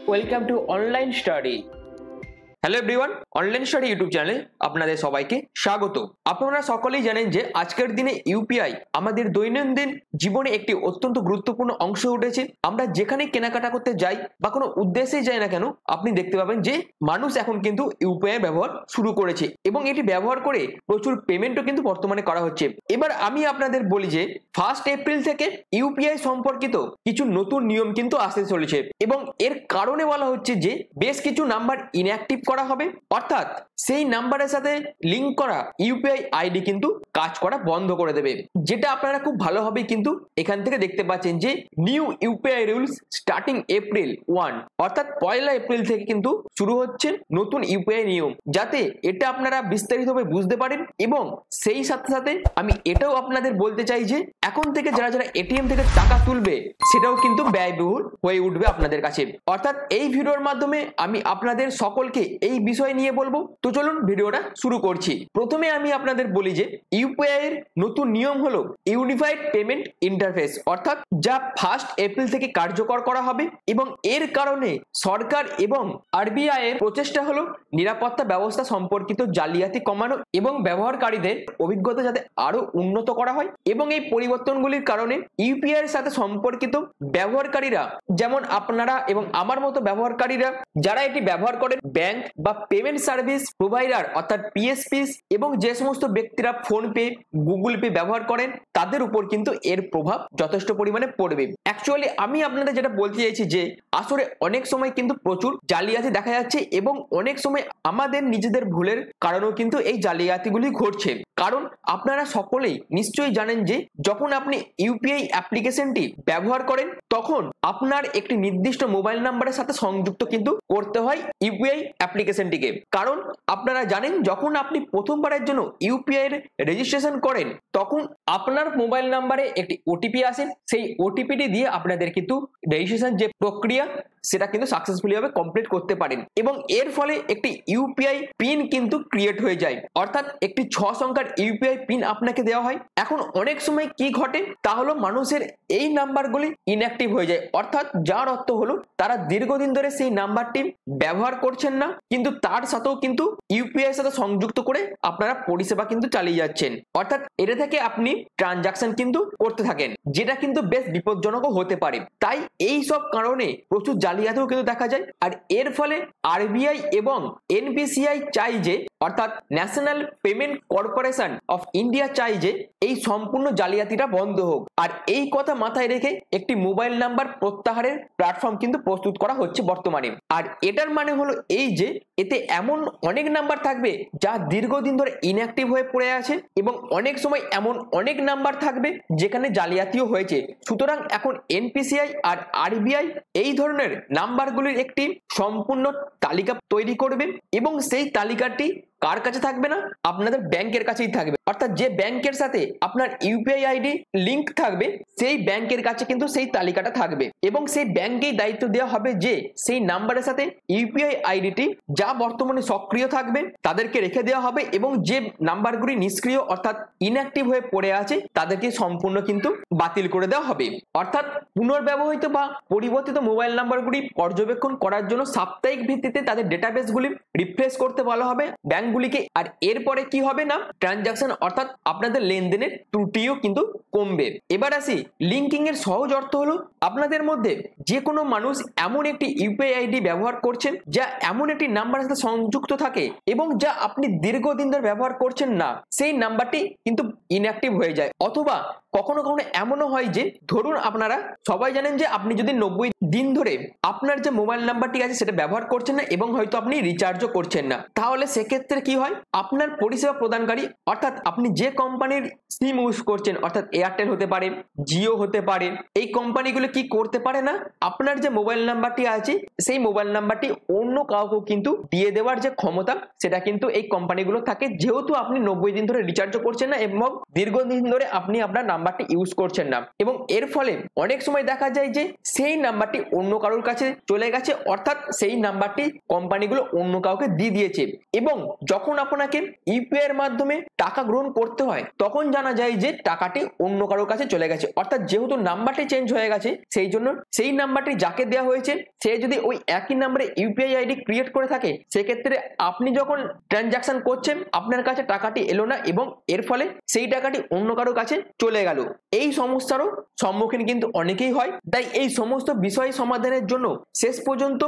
Welcome to online study. Hello everyone, online study YouTube চ্যানেলে আপনাদের সবাইকে স্বাগত। আপনারা সকলেই জানেন যে আজকের দিনে ইউপিআই আমাদের দৈনন্দিন জীবনে একটি অত্যন্ত গুরুত্বপূর্ণ অংশ উঠেছে। আমরা যেখানে কেনাকাটা করতে যাই বা কোনো উদ্দেশ্যেই যাই না কেন, আপনি দেখতে পাবেন যে মানুষ এখন কিন্তু ইউপিআই ব্যবহার শুরু করেছে এবং এটি ব্যবহার করে প্রচুর পেমেন্টও কিন্তু বর্তমানে করা হচ্ছে। এবার আমি আপনাদের বলি যে 1 এপ্রিল থেকে ইউপিআই সম্পর্কিত কিছু নতুন নিয়ম কিন্তু আসতে চলেছে এবং এর কারণে বলা হচ্ছে যে বেশ কিছু নাম্বার ইনঅ্যাক্টিভ করা হবে, অর্থাৎ সেই নাম্বারের সাথে লিংক করা ইউপিআই আইডি কিন্তু কাজ করা বন্ধ করে দেবে, যেটা আপনারা খুব ভালোভাবে কিন্তু এখান থেকে দেখতে পাচ্ছেন যে new UPI rules starting April 1, অর্থাৎ 1 এপ্রিল থেকে কিন্তু শুরু হচ্ছে নতুন ইউপিআই নিয়ম। যাতে এটা আপনারা বিস্তারিতভাবে বুঝতে পারেন এবং সেই সাথে সাথে আমি এটাও আপনাদের বলতে চাই যে এখন থেকে যারা যারা এটিএম থেকে টাকা তুলবে সেটাও কিন্তু ব্যয়বহুল হয়ে উঠবে আপনাদের কাছে। অর্থাৎ এই ভিডিওর মাধ্যমে আমি আপনাদের সকলকে এই বিষয় নিয়ে বলবো। তো চলুন ভিডিওটা শুরু করছি। প্রথমে আমি আপনাদের বলি যে ইউপিআই এর নতুন নিয়ম হলো ইউনিফাইড পেমেন্ট ইন্টারফেস, অর্থাৎ যা 1 এপ্রিল থেকে কার্যকর করা হবে এবং এর কারণে সরকার এবং আরবিআই এর প্রচেষ্টা হলো নিরাপত্তা ব্যবস্থা সম্পর্কিত জালিয়াতি কমানো এবং ব্যবহারকারীদের অভিজ্ঞতা যাতে আরো উন্নত করা হয়। এবং এই পরিবর্তনগুলির কারণে ইউপিআই এর সাথে সম্পর্কিত ব্যবহারকারীরা, যেমন আপনারা এবং আমার মতো ব্যবহারকারীরা যারা এটি ব্যবহার করেন, ব্যাংক বা পেমেন্ট সার্ভিস প্রোভাইডার অর্থাৎ পিএসপিস এবং যে সমস্ত ব্যক্তিরা ফোন পে, গুগল পে ব্যবহার করেন, তাদের উপর কিন্তু এর প্রভাব যথেষ্ট পরিমাণে পড়বে। অ্যাকচুয়ালি আমি আপনাদের যেটা বলতে চাইছি যে আসলে অনেক সময় কিন্তু প্রচুর জালিয়াতি দেখা যাচ্ছে এবং অনেক সময় আমাদের নিজেদের ভুলের কারণেও কিন্তু এই জালিয়াতিগুলি ঘটছে। কারণ আপনারা সকলেই নিশ্চয়ই জানেন যে যখন আপনি ইউপিআই অ্যাপ্লিকেশনটি ব্যবহার করেন তখন আপনার একটি নির্দিষ্ট মোবাইল নাম্বারের সাথে সংযুক্ত কিন্তু করতে হয় ইউপিআই অ্যাপ্লিকেশনটিকে। কারণ আপনারা জানেন যখন আপনি প্রথমবারের জন্য ইউপিআই এর রেজিস্ট্রেশন করেন তখন আপনার মোবাইল নাম্বারে একটি ওটিপি আসে, সেই ওটিপিটি দিয়ে আপনাদের কিন্তু রেজিস্ট্রেশন যে প্রক্রিয়া সেটা কিন্তু সাকসেসফুলি ভাবে কমপ্লিট করতে পারেন এবং এর ফলে একটি ইউপিআই পিন কিন্তু ক্রিয়েট হয়ে যায়, অর্থাৎ একটি 6 সংখ্যার ইউপিআই পিন আপনাকে দেওয়া হয়। এখন অনেক সময় কি ঘটে তা হলো মানুষের এই নাম্বারগুলি ইনঅ্যাক্টিভ হয়ে যায়, অর্থাৎ যার অর্থ হলো তারা দীর্ঘদিন ধরে সেই নাম্বারটি ব্যবহার করছেন না, কিন্তু তার সাথেও কিন্তু ইউপিআই এর সাথে সংযুক্ত করে আপনারা পরিষেবা কিন্তু চালিয়ে যাচ্ছেন। অর্থাৎ এটা থেকে আপনি ট্রানজাকশন কিন্তু করতে থাকেন, যেটা কিন্তু বেশ বিপজ্জনকও হতে পারে। তাই এই সব কারণে প্রচুর জালিয়াতিও কিন্তু দেখা যায়। আর এর ফলে আরবিআই এবং এনপিসিআই চাই যে, অর্থাৎ national payment corporation of India চাই যে এই সম্পূর্ণ জালিয়াতিটা বন্ধ হোক। আর এই কথা মাথায় রেখে একটি মোবাইল নাম্বার প্রত্যাহারের প্ল্যাটফর্ম কিন্তু প্রস্তুত করা হচ্ছে বর্তমানে। আর এটার মানে হলো এই যে এতে এমন অনেক নাম্বার থাকবে যা দীর্ঘদিন ধরে ইনঅ্যাক্টিভ হয়ে পড়ে আছে এবং অনেক সময় এমন অনেক নাম্বার থাকবে যেখানে জালিয়াতিও হয়েছে। সুতরাং এখন এনপিসিআই আর আরবিআই এই ধরনের নাম্বারগুলির একটি সম্পূর্ণ তালিকা তৈরি করবে এবং সেই তালিকাটি কার কাছে থাকবে না, আপনাদের ব্যাংকের কাছেই থাকবে। অর্থাৎ যে ব্যাংকের সাথে আপনার ইউপিআই আইডি লিংক থাকবে সেই ব্যাংকের কাছে কিন্তু সেই তালিকাটা থাকবে এবং সেই ব্যাংকেই দায়িত্ব দেওয়া হবে যে সেই নাম্বারের সাথে ইউপিআই আইডিটি যা বর্তমানে সক্রিয় থাকবে তাদেরকে রেখে দেওয়া হবে এবং যে নাম্বারগুলি নিষ্ক্রিয় অর্থাৎ ইনঅ্যাক্টিভ হয়ে পড়ে আছে তাদেরকে সম্পূর্ণ কিন্তু বাতিল করে দেওয়া হবে। অর্থাৎ পুনর্ব্যবহৃত বা পরিবর্তিত মোবাইল নাম্বারগুলি পর্যবেক্ষণ করার জন্য সাপ্তাহিক ভিত্তিতে তাদের ডেটাবেসগুলি রিফ্রেশ করতে বলা হবে ব্যাংকগুলিকে। আর এরপরে কি হবে না, ট্রানজাকশন অর্থাৎ আপনাদের লেনদেনের ত্রুটিও কিন্তু কমবে। এবার আসি লিঙ্কিং এর সহজ অর্থ হলো আপনাদের মধ্যে যে কোনো মানুষ এমন একটি ইউপিআই আইডি ব্যবহার করছেন যা এমন একটি নাম্বারের সাথে সংযুক্ত থাকে এবং যা আপনি দীর্ঘদিন ধরে ব্যবহার করছেন না, সেই নাম্বারটি কিন্তু ইনঅ্যাক্টিভ হয়ে যায়। অথবা কখনো কখনো এমনও হয় যে ধরুন আপনারা সবাই জানেন যে আপনি যদি 90 দিন ধরে আপনার যে মোবাইল নাম্বারটি আছে সেটা ব্যবহার করছেন না এবং হয়তো আপনি রিচার্জও করছেন না, তাহলে সেক্ষেত্রে কি হয়, আপনার পরিষেবা প্রদানকারী অর্থাৎ আপনি যে কোম্পানির সিম ইউজ করছেন অর্থাৎ এয়ারটেল হতে পারে, জিও হতে পারে, এই কোম্পানিগুলো কি করতে পারে না, আপনার যে মোবাইল নাম্বারটি আছে সেই মোবাইল নাম্বারটি অন্য কাউকে কিন্তু দিয়ে দেওয়ার যে ক্ষমতা সেটা কিন্তু এই কোম্পানিগুলো থাকে, যেহেতু আপনি 90 দিন ধরে রিচার্জও করছেন না এবং দীর্ঘদিন ধরে আপনি আপনার নাম্বারটি ইউজ করছেন না, এবং এর ফলে অনেক সময় দেখা যায় যে সেই নাম্বারটি অন্য কারোর কাছে চলে গেছে, অর্থাৎ সেই নাম্বারটি কোম্পানিগুলো অন্য কাউকে দিয়ে দিয়েছে। এবং যখন আপনাকে ইউপিআই এর মাধ্যমে টাকা গ্রহণ করতে হয় তখন জানা যায় যে টাকাটি অন্য কারোর কাছে চলে গেছে, অর্থাৎ যেহেতু নাম্বারটি চেঞ্জ হয়ে গেছে সেই জন্য সেই নাম্বারটি যাকে দেওয়া হয়েছে সে যদি ওই একই নাম্বারে ইউপিআই আইডি ক্রিয়েট করে থাকে, সেক্ষেত্রে আপনি যখন ট্রানজাকশন করছেন আপনার কাছে টাকাটি এলো না এবং এর ফলে সেই টাকাটি অন্য কারোর কাছে চলে গেল। এই সমস্যারও সম্মুখীন কিন্তু অনেকেই হয়। তাই এই সমস্ত বিষয় সমাধানের জন্য শেষ পর্যন্ত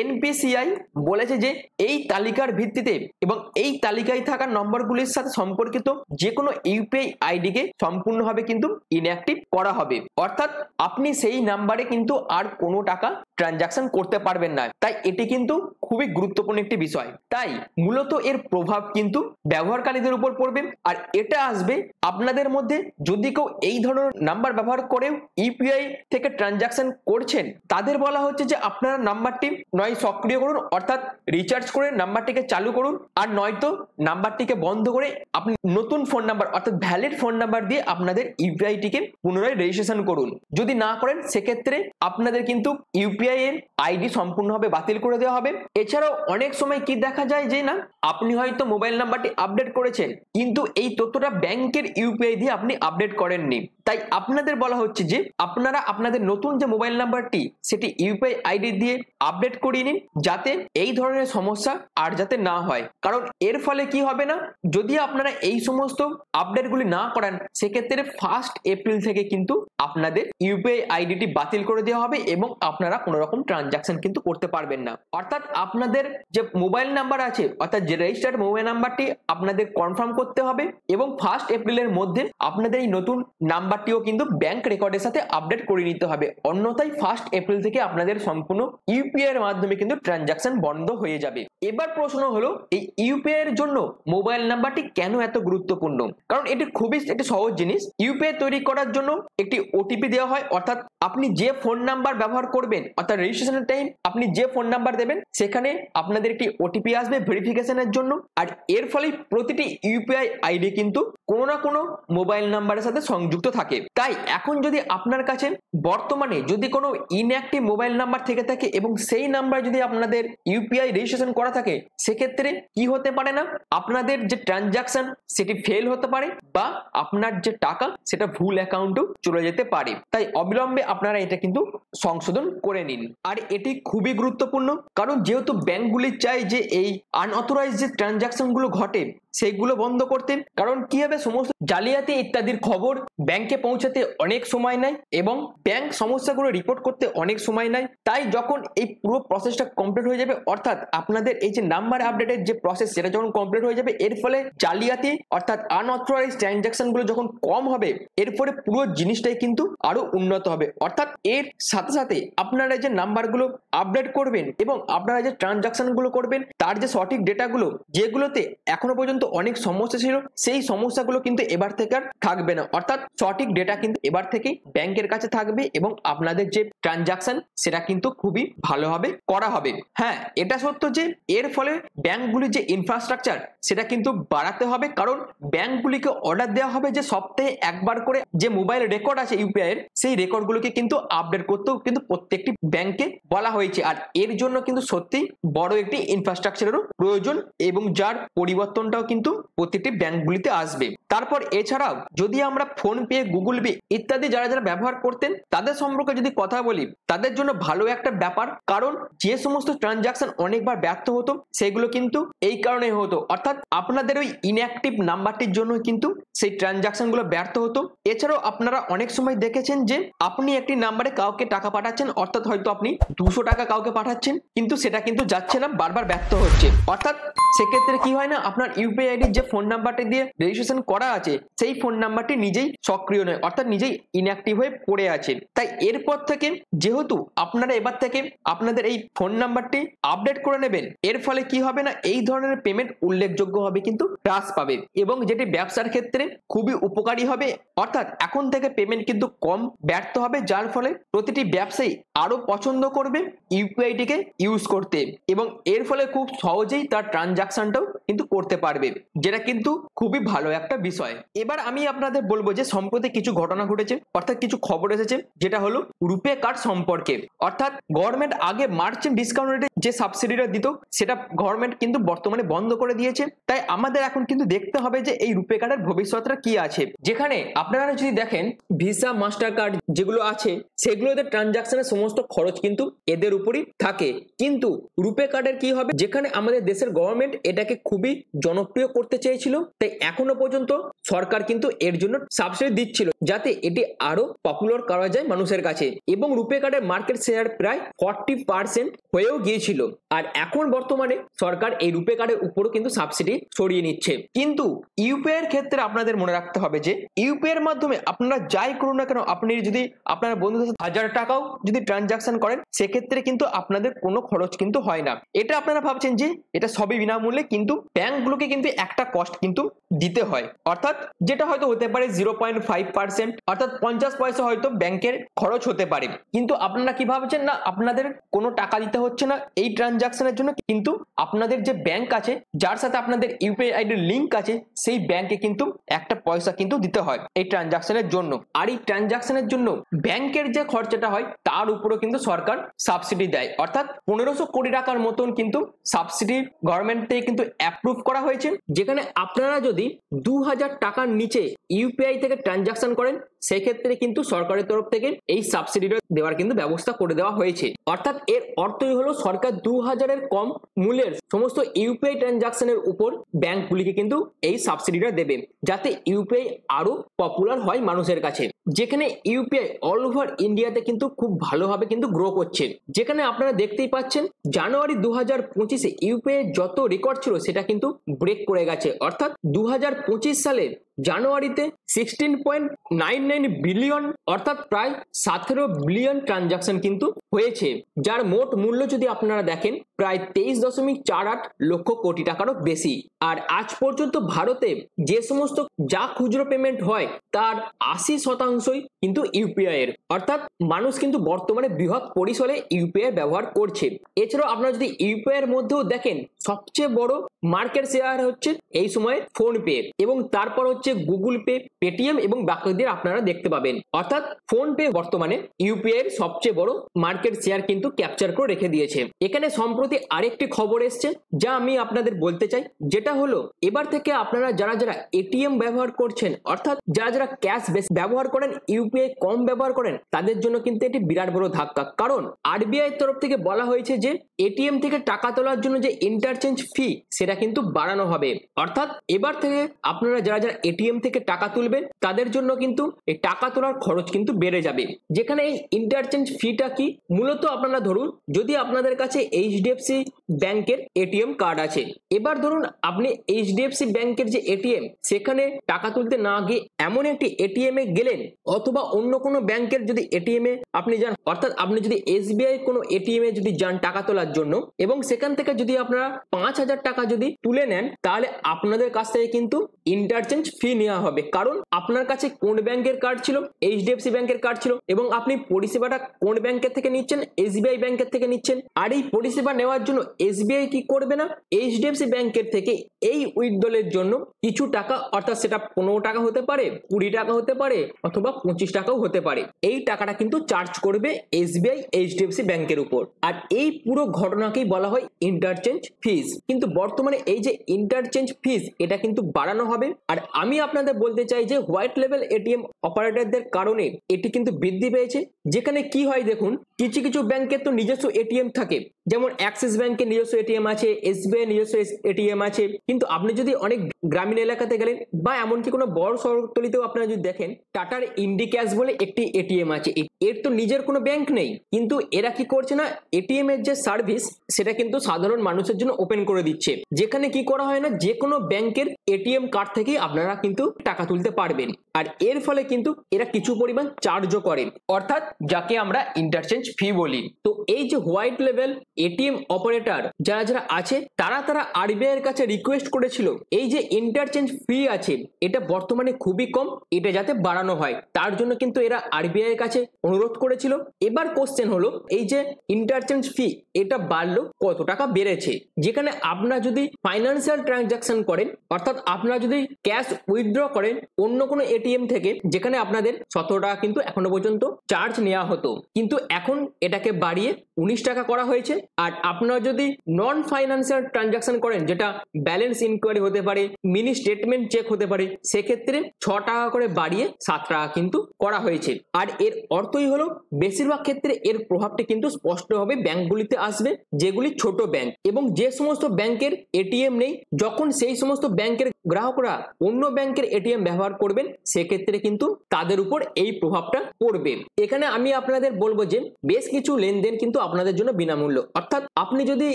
এনপিসিআই বলেছে যে এই তালিকার ভিত্তিতে এবং এই তালিকায় থাকা নম্বরগুলির সাথে সম্পর্কিত যে কোনো ইউপিআই আইডিকে সম্পূর্ণভাবে কিন্তু ইনঅ্যাক্টিভ করা হবে, অর্থাৎ আপনি সেই নাম্বারে কিন্তু আর কোনো টাকা ট্রানজাকশন করতে পারবেন না। তাই এটি কিন্তু খুবই গুরুত্বপূর্ণ একটি বিষয়। তাই মূলত এর প্রভাব কিন্তু ব্যবহারকারীদের উপর পড়বে, আর এটা আসবে আপনাদের মধ্যে যদি কেউ এই ধরনের নাম্বার ব্যবহার করেও ইউপিআই থেকে ট্রানজাকশন করছেন, তাদের বলা হচ্ছে যে আপনারা নাম্বারটি নয় সক্রিয় করুন, অর্থাৎ রিচার্জ করে নাম্বারটিকে চালু করুন, আর নয়তো নাম্বারটিকে বন্ধ করে আপনি নতুন ফোন নাম্বার অর্থাৎ ভ্যালিড ফোন নাম্বার দিয়ে আপনাদের ইউপিআইটিকে পুনরায় রেজিস্ট্রেশন করুন। যদি না করেন সেক্ষেত্রে আপনাদের কিন্তু ইউপিআই এর আইডি সম্পূর্ণভাবে বাতিল করে দেওয়া হবে। এছাড়াও অনেক সময় কি দেখা যায় যে না, আপনি হয়তো মোবাইল নাম্বারটি আপডেট করেছেন কিন্তু এই তথ্যটা ব্যাংকের ইউপিআই দিয়ে আপনি আপডেট করেননি, তাই আপনাদের বলা হচ্ছে যে আপনারা আপনাদের নতুন যে মোবাইল নাম্বারটি সেটি ইউপিআই আইডি দিয়ে আপডেট করিয়ে নিন, যাতে এই ধরনের সমস্যা আর যাতে না হয়। কারণ এর ফলে কি হবে না, যদি আপনারা এই সমস্ত আপডেটগুলি না করান সেক্ষেত্রে 1 এপ্রিল থেকে কিন্তু আপনাদের ইউপিআই আইডিটি বাতিল করে দেওয়া হবে এবং আপনারা কোনো রকম ট্রানজাকশন কিন্তু করতে পারবেন না। অর্থাৎ আপনাদের যে মোবাইল নাম্বার আছে অর্থাৎ যে রেজিস্টার্ড মোবাইল নাম্বারটি আপনাদের কনফার্ম করতে হবে এবং 1 এপ্রিলের মধ্যে আপনাদের এই নতুন নাম্বারটিও কিন্তু ব্যাংক রেকর্ডের সাথে আপডেট করে নিতে হবে, অন্যথায় 1 এপ্রিল থেকে আপনাদের সম্পূর্ণ ইউপিআই এর মাধ্যমে কিন্তু ট্রানজাকশন বন্ধ হয়ে যাবে। এবার প্রশ্ন হলো এই ইউপিআই এর জন্য মোবাইল নাম্বারটি কেন এত গুরুত্বপূর্ণ? কারণ এটি খুবই একটি সহজ জিনিস। ইউপিআই তৈরি করার জন্য একটি ওটিপি দেওয়া হয়, অর্থাৎ আপনি যে ফোন নাম্বার ব্যবহার করবেন অর্থাৎ রেজিস্ট্রেশনের টাইম আপনি যে ফোন নাম্বার দেবেন সেখানে আপনাদের একটি ওটিপি আসবে ভেরিফিকেশনের জন্য, আর এর ফলে প্রতিটি ইউপিআই আইডি কিন্তু কোনো না কোনো মোবাইল নাম্বারের সাথে সংযুক্ত থাকে। তাই এখন যদি আপনার কাছে বর্তমানে যদি কোনো ইনঅ্যাক্টিভ মোবাইল নাম্বার থেকে থাকে এবং সেই নাম্বার যদি আপনাদের ইউপিআই রেজিস্ট্রেশন করা থাকে, সেক্ষেত্রে কি হতে পারে না, আপনাদের যে ট্রানজাকশন সেটি ফেল হতে পারে বা আপনার যে টাকা সেটা ভুল অ্যাকাউন্টেও চলে যেতে পারে। তাই অবিলম্বে আপনারা এটা কিন্তু সংশোধন করে নিন। আর এটি খুবই গুরুত্বপূর্ণ কারণ যেহেতু ব্যাংকগুলি চায় যে এই আনঅথরাইজড যে ট্রানজাকশন গুলো ঘটে সেগুলো বন্ধ করতে, কারণ কি হবে সমস্ত জালিয়াতি ইত্যাদির খবর ব্যাংকে পৌঁছাতে অনেক সময় নেয় এবং ব্যাংক সমস্যাগুলো রিপোর্ট করতে অনেক সময় নেয়। তাই যখন এই পুরো প্রসেসটা কমপ্লিট হয়ে যাবে অর্থাৎ আপনাদের এই যে নাম্বার আপডেটের যে প্রসেস সেটা যখন কমপ্লিট হয়ে যাবে, এর ফলে জালিয়াতি অর্থাৎ আনঅথরাইজড ট্রানজাকশন গুলো যখন কম হবে এর ফলে পুরো জিনিসটাই কিন্তু আরো উন্নত হবে। অর্থাৎ এর সাথে সাথে আপনারা যে নাম্বারগুলো আপডেট করবেন এবং আপনারা যে ট্রানজাকশন গুলো করবেন তার যে সঠিক ডেটাগুলো যেগুলোতে এখনো পর্যন্ত অনেক সমস্যা ছিল সেই সমস্যাগুলো কিন্তু এবার থেকে আর থাকবে না, অর্থাৎ সঠিক ডেটা কিন্তু এবার থেকেই ব্যাংকের কাছে থাকবে এবং আপনাদের যে ট্রানজাকশন সেটা কিন্তু খুবই ভালোভাবে করা হবে। হ্যাঁ, এটা সত্য যে এর ফলে ব্যাংকগুলির যে ইনফ্রাস্ট্রাকচার সেটা কিন্তু বাড়াতে হবে, কারণ ব্যাংকগুলিকে অর্ডার দেওয়া হবে যে সপ্তাহে একবার করে যে মোবাইল রেকর্ড আছে ইউপিআই এর সেই রেকর্ডগুলোকে কিন্তু আপডেট করতেও কিন্তু প্রত্যেকটি ব্যাংকে বলা হয়েছে। আর এর জন্য কিন্তু সত্যি বড় একটি ইনফ্রাস্ট্রাকচারেরও প্রয়োজন এবং যার পরিবর্তনটাও কিন্তু প্রতিটি ব্যাংকগুলিতে আসবে। তারপর এছাড়াও যদি আমরা ফোন পে, গুগল পে ইত্যাদি যারা যারা ব্যবহার করতেন তাদের সম্পর্কে যদি কথা বলি, তাদের জন্য ভালো একটা ব্যাপার, কারণ যে সমস্ত ট্রানজাকশন অনেকবার ব্যর্থ হতো সেগুলো কিন্তু এই কারণে হতো, অর্থাৎ আপনাদের ওই ইনঅ্যাক্টিভ নাম্বারটির জন্য কিন্তু সেই ট্রানজাকশন গুলো ব্যর্থ হতো। এছাড়াও আপনারা অনেক সময় দেখেছেন যে আপনি একটি নাম্বারে কাউকে টাকা পাঠাচ্ছেন, অর্থাৎ হয়তো আপনি 200 টাকা কাউকে পাঠাচ্ছেন কিন্তু সেটা কিন্তু যাচ্ছে না, বারবার ব্যর্থ হচ্ছে। অর্থাৎ সেক্ষেত্রে কি হয় না, আপনার ইউপিআই আইডির যে ফোন নাম্বারটি দিয়ে রেজিস্ট্রেশন করা আছে সেই ফোন নাম্বারটি নিজেই সক্রিয় নয়, অর্থাৎ নিজেই ইনঅ্যাক্টিভ হয়ে পড়ে আছে। তাই এরপর থেকে যেহেতু আপনারা এবার থেকে আপনাদের এই ফোন নাম্বারটি আপডেট করে নেবেন, এর ফলে কি হবে না, এই ধরনের পেমেন্ট উল্লেখযোগ্য হবে কিন্তু হ্রাস পাবে এবং যেটি ব্যবসার ক্ষেত্রে খুবই উপকারী হবে। অর্থাৎ এখন থেকে পেমেন্ট কিন্তু কম ব্যর্থ হবে, যার ফলে প্রতিটি ব্যবসায়ী আরো পছন্দ করবে ইউপিআইটিকে ইউজ করতে এবং এর ফলে খুব সহজেই তার ট্রানজাকশনটাও কিন্তু করতে পারবে, যেটা কিন্তু খুবই ভালো একটা বিষয়। এবার আমি আপনাদের বলবো যে সম্প্রতি কিছু ঘটনা ঘটেছে, অর্থাৎ কিছু খবর এসেছে, যেটা হলো রুপে কার্ড সম্পর্কে। অর্থাৎ গভর্নমেন্ট আগে মার্চেন্ট ডিসকাউন্ট রেটে যে সাবসিডিটা দিত সেটা গভর্নমেন্ট কিন্তু বর্তমানে বন্ধ করে দিয়েছে। তাই আমাদের এখন কিন্তু দেখতে হবে যে এই রুপে কার্ডের ভবিষ্যৎটা কি আছে। যেখানে আপনারা যদি দেখেন ভিসা মাস্টার কার্ড যেগুলো আছে সেগুলোতে ট্রানজাকশনের সমস্ত খরচ কিন্তু এদের উপরই থাকে। কিন্তু রুপে কার্ডের কি হবে, যেখানে আমাদের দেশের গভর্নমেন্ট এটাকে খুবই জনপ্রিয় করতে চেয়েছিল, তাই এখনো পর্যন্ত সরকার কিন্তু এর জন্য সাবসিডি দিচ্ছিল যাতে এটি আরো পপুলার করা যায় মানুষের কাছে। এবং রুপে কার্ডের মার্কেট শেয়ার প্রায় 40% হয়েও গিয়েছিল। আর এখন বর্তমানে সরকার এই রুপে কার্ডের উপরও কিন্তু সাবসিডি সরিয়ে নিচ্ছে। কিন্তু ইউপিআই এর ক্ষেত্রে আপনাদের মনে রাখতে হবে যে ইউপিআই এর মাধ্যমে আপনারা যাই করুন না কেন, আপনি যদি আপনার বন্ধুদের সাথে 1000 টাকাও যদি ট্রানজাকশন করেন সেক্ষেত্রে কিন্তু আপনাদের কোনো খরচ কিন্তু হয় না। এটা আপনারা ভাবছেন যে এটা সবই বিনামূল্যে, কিন্তু ব্যাংকগুলোকে কিন্তু একটা কস্ট কিন্তু দিতে হয়, অর্থাৎ যেটা হয়তো হতে পারে 0.5%, অর্থাৎ 50 পয়সা হয়তো ব্যাংকের খরচ হতে পারে। কিন্তু আপনারা কি ভাবছেন না আপনাদের কোনো টাকা দিতে হচ্ছে না এই ট্রানজাকশনের জন্য, কিন্তু আপনাদের যে ব্যাংক আছে যার সাথে আপনাদের ইউপিআই আইডির লিঙ্ক আছে সেই ব্যাংকে কিন্তু একটা পয়সা কিন্তু দিতে হয় এই ট্রানজাকশনের জন্য। আর এই ট্রানজাকশনের জন্য ব্যাংকের যে খরচাটা হয় তার উপরও কিন্তু সরকার সাবসিডি দেয়, অর্থাৎ 1500 কোটি টাকার মতন কিন্তু সাবসিডি গভর্নমেন্ট থেকে কিন্তু অ্যাপ্রুভ করা হয়েছে। যেখানে আপনারা যদি 2000 টাকার নিচে ইউপিআই থেকে ট্রানজাকশন করেন সেক্ষেত্রে কিন্তু সরকারের তরফ থেকে এই সাবসিডিটা দেওয়ার কিন্তু ব্যবস্থা করে দেওয়া হয়েছে। অর্থাৎ এর অর্থই হলো সরকার 2000-এর কম মূল্যের সমস্ত ইউপিআই ট্রানজাকশনের উপর ব্যাংকগুলিকে কিন্তু এই সাবসিডিটা দেবে, যাতে ইউপিআই আরো পপুলার হয় মানুষের কাছে। যেখানে ইউপিআই অল ওভার ইন্ডিয়াতে কিন্তু খুব ভালোভাবে কিন্তু গ্রো করছে। যেখানে আপনারা দেখতেই পাচ্ছেন জানুয়ারি 2025-এ ইউপিআই যত রেকর্ড ছিল সেটা কিন্তু ব্রেক করে গেছে। অর্থাৎ 2025 সালে জানুয়ারিতে 16.99 বিলিয়ন অর্থাৎ প্রায় 17 বিলিয়ন ট্রানজাকশন কিন্তু হয়েছে, যার মোট মূল্য যদি আপনারা দেখেন প্রায় 23.48 লক্ষ কোটি টাকারও বেশি। আর আজ পর্যন্ত ভারতে যে সমস্ত যা খুচরো পেমেন্ট হয় তার 80% কিন্তু ইউপিআই এর, অর্থাৎ মানুষ কিন্তু বর্তমানে বৃহৎ পরিসরে ইউপিআই ব্যবহার করছে। এছাড়াও আপনারা যদি ইউপিআই এর মধ্যেও দেখেন সবচেয়ে বড় মার্কেট শেয়ার হচ্ছে এই সময় ফোন পে, এবং তারপর হচ্ছে গুগল পে, পেটিএম এবং বাকিদের আপনারা দেখতে পাবেন। অর্থাৎ ফোন পে বর্তমানে ইউপিআই এর সবচেয়ে বড় মার্কেট শেয়ার কিন্তু ক্যাপচার করে রেখে দিয়েছে। এখানে সম্প্রতি আরেকটি খবর এসছে যা আমি আপনাদের বলতে চাই, যেটা হলো এবার থেকে আপনারা যারা যারা এটিএম ব্যবহার করছেন, অর্থাৎ যারা যারা ক্যাশ ব্যবহার করেন, ইউপিআই কম ব্যবহার করেন, তাদের জন্য কিন্তু এটি বিরাট বড় ধাক্কা। কারণ আরবিআই এর তরফ থেকে বলা হয়েছে যে এটিএম থেকে টাকা তোলার জন্য যে ইন্টারচেঞ্জ ফি সেটা কিন্তু বাড়ানো হবে। অর্থাৎ এবার থেকে আপনারা যারা যারা এটিএম থেকে টাকা তুলবেন তাদের জন্য কিন্তু এই টাকা তোলার খরচ কিন্তু বেড়ে যাবে। যেখানে এই ইন্টারচেঞ্জ ফিটা কি, মূলত আপনারা ধরুন যদি আপনাদের কাছে এইচডিএফসি ব্যাংকের এটিএম কার্ড আছে, এবার ধরুন আপনি এইচডিএফসি ব্যাংকের যে এটিএম সেখানে টাকা তুলতে না গিয়ে এমন একটি এটিএম এ গেলেন, অথবা অন্য কোনো ব্যাংকের যদি এটিএম এ আপনি যান, অর্থাৎ আপনি যদি এসবিআই কোনো এটিএম এ যদি যান টাকা তোলার জন্য এবং সেখান থেকে যদি আপনারা 5000 টাকা যদি তুলে নেন, তাহলে আপনাদের কাছ থেকে কিন্তু ইন্টারচেঞ্জ ফি নেওয়া হবে। কারণ আপনার কাছে কোন ব্যাংকের কার্ড ছিল, এইচডিএফসি ব্যাংকের কার্ড ছিল, এবং আপনি পরিষেবাটা কোন ব্যাংকের থেকে নিচ্ছেন, এসবিআই ব্যাংকের থেকে নিচ্ছেন। আর এই পরিষেবা নেওয়ার জন্য এসবিআই কি করবে না, এইচডিএফসি ব্যাংকের থেকে এই উইথড্রলের জন্য কিছু টাকা, অর্থাৎ সেটা 15 টাকা হতে পারে, 20 টাকা হতে পারে, অথবা 25 টাকাও হতে পারে, এই টাকাটা কিন্তু চার্জ করবে এসবিআই এইচডিএফসি ব্যাংকের উপর। আর এই পুরো ঘটনাকেই বলা হয় ইন্টারচেঞ্জ ফিজ। কিন্তু বর্তমানে এই যে ইন্টারচেঞ্জ ফিজ এটা কিন্তু বাড়ানো হবে। আর আমি আপনাদের বলতে চাই যে হোয়াইট লেভেল এটিএম অপারেটরদের কারণে এটি কিন্তু বৃদ্ধি পেয়েছে। যেখানে কি হয় দেখুন, কিছু কিছু ব্যাংকের তো নিজস্ব এটিএম থাকে, যেমন অ্যাক্সিস ব্যাংকের নিজস্ব এটিএম আছে, এসবিআই নিজস্ব এটিএম আছে। কিন্তু আপনি যদি অনেক গ্রামীণ এলাকাতে গেলেন বা এমনকি কোনো বড় শহরতলিতেও আপনারা যদি দেখেন, টাটার ইন্ডিক্যাশ বলে একটি এটিএম আছে, এর তো নিজের কোনো ব্যাংক নেই, কিন্তু এরা কি করছে না, এটিএম এর যে সার্ভিস সেটা কিন্তু সাধারণ মানুষের জন্য ওপেন করে দিচ্ছে। যেখানে কি করা হয় না, যে কোনো ব্যাংকের এটিএম কার্ড থেকে আপনারা কিন্তু টাকা তুলতে পারবেন। আর এর ফলে কিন্তু এরা কিছু পরিমাণ চার্জও করে, অর্থাৎ যাকে আমরা ইন্টারচেঞ্জ ফি বলি। তো এই যে white level ATM operator user যারা যারা আছে তারা আরবিআই এর কাছে রিকোয়েস্ট করেছিল এই যে ইন্টারচেঞ্জ ফি আছে এটা বর্তমানে খুবই কম, এটা যাতে বাড়ানো হয়, তার জন্য কিন্তু এরা আরবিআই এর কাছে অনুরোধ করেছিল। এবার কোশ্চেন হলো এই যে ইন্টারচেঞ্জ ফি এটা বাড়লো, কত টাকা বেড়েছে? যেখানে আপনারা যদি ফাইন্যান্সিয়াল ট্রানজাকশন করেন, অর্থাৎ আপনারা যদি ক্যাশ উইথড্র করেন অন্য কোনো এটিএম থেকে, যেখানে আপনাদের 17 টাকা কিন্তু এখনো পর্যন্ত চার্জ নেওয়া হতো, কিন্তু এখন এটাকে বাড়িয়ে 19 টাকা করা হয়েছে। আর আপনারা যদি নন ফাইন্যান্সিয়াল ট্রানজাকশন করেন, যেটা ব্যালেন্স ইনকোয়ারি হতে পারে, মিনি স্টেটমেন্ট চেক হতে পারে, সেক্ষেত্রে 6 টাকা করে বাড়িয়ে 7 টাকা কিন্তু করা হয়েছে। আর এর অর্থই হলো বেশিরভাগ ক্ষেত্রে এর প্রভাবটি কিন্তু স্পষ্টভাবে ব্যাংকগুলিতে আসবে, যেগুলি ছোট ব্যাংক এবং যে সমস্ত ব্যাংকের এটিএম নেই, যখন সেই সমস্ত ব্যাংকের গ্রাহকরা অন্য ব্যাংকের এটিএম ব্যবহার করবেন সেক্ষেত্রে কিন্তু তাদের উপর এই প্রভাবটা পড়বে। এখানে আমি আপনাদের বলবো যে বেশ কিছু লেনদেন কিন্তু আপনাদের জন্য বিনামূল্য, অর্থাৎ আপনি যদি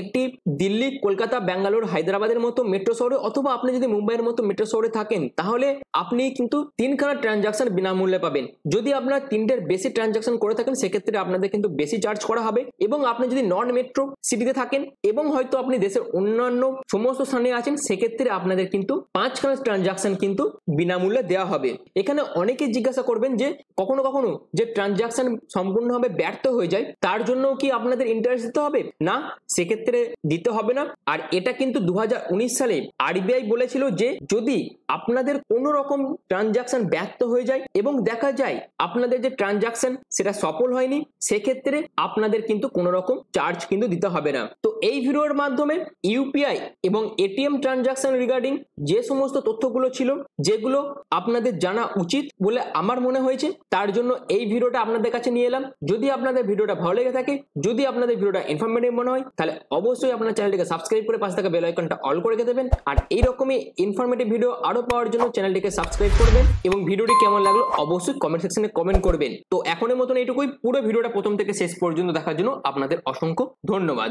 একটি দিল্লি, কলকাতা, ব্যাঙ্গালোর, হায়দ্রাবাদের মতো মেট্রো শহরে অথবা আপনি যদি মুম্বাইয়ের মতো মেট্রো শহরে থাকেন, তাহলে আপনি কিন্তু 3খানা ট্রানজাকশন বিনামূল্যে পাবেন। যদি আপনার 3টের বেশি ট্রানজাকশন করে থাকেন সেক্ষেত্রে আপনাদের কিন্তু বেশি চার্জ করা হবে, এবং আপনি যদি নন মেট্রো সিটিতে থাকেন এবং হয়তো আপনি দেশের অন্যান্য সমস্ত স্থানে আছেন সেক্ষেত্রে আপনাদের কিন্তু 5খানা ট্রানজাকশন কিন্তু বিনামূল্যে দেওয়া হবে। এখানে অনেকে জিজ্ঞাসা করবেন যে কখনো কখনো যে ট্রানজাকশন সম্পূর্ণভাবে ব্যর্থ হয়ে যায় তার জন্য কি আপনাদের ইন্টারেস্ট দিতে হবে? না, সেক্ষেত্রে দিতে হবে না। আর এটা কিন্তু 2019 সালে আরবিআই বলেছিল যে যদি আপনাদের কোনো রকম ট্রানজাকশন ব্যর্থ হয়ে যায় এবং দেখা যায় আপনাদের যে ট্রানজাকশন সেটা সফল হয়নি, সেক্ষেত্রে আপনাদের কিন্তু কোনো রকম চার্জ কিন্তু দিতে হবে না। তো এই ভিডিওর মাধ্যমে ইউপিআই এবং এটিএম ট্রানজাকশন রিগার্ডিং যে সমস্ত তথ্যগুলো ছিল যেগুলো আপনাদের জানা উচিত বলে আমার মনে হয়েছে, তার জন্য এই ভিডিওটা আপনাদের কাছে নিয়ে এলাম। যদি আপনাদের ভিডিওটা ভালো লেগে থাকে, যদি আপনাদের ভিডিওটা ইনফরমেটিভ মনে হয়, তাহলে অবশ্যই আপনার চ্যানেলটিকে সাবস্ক্রাইব করে পাশে থাকা বেল আইকনটা অল করে রেখে দেবেন। আর এইরকমই ইনফরমেটিভ ভিডিও আরো পাওয়ার জন্য চ্যানেলটিকে সাবস্ক্রাইব করবেন এবং ভিডিওটি কেমন লাগলো অবশ্যই কমেন্ট সেকশনে কমেন্ট করবেন। তো এখনের মতন এইটুকুই। পুরো ভিডিওটা প্রথম থেকে শেষ পর্যন্ত দেখার জন্য আপনাদের অসংখ্য ধন্যবাদ।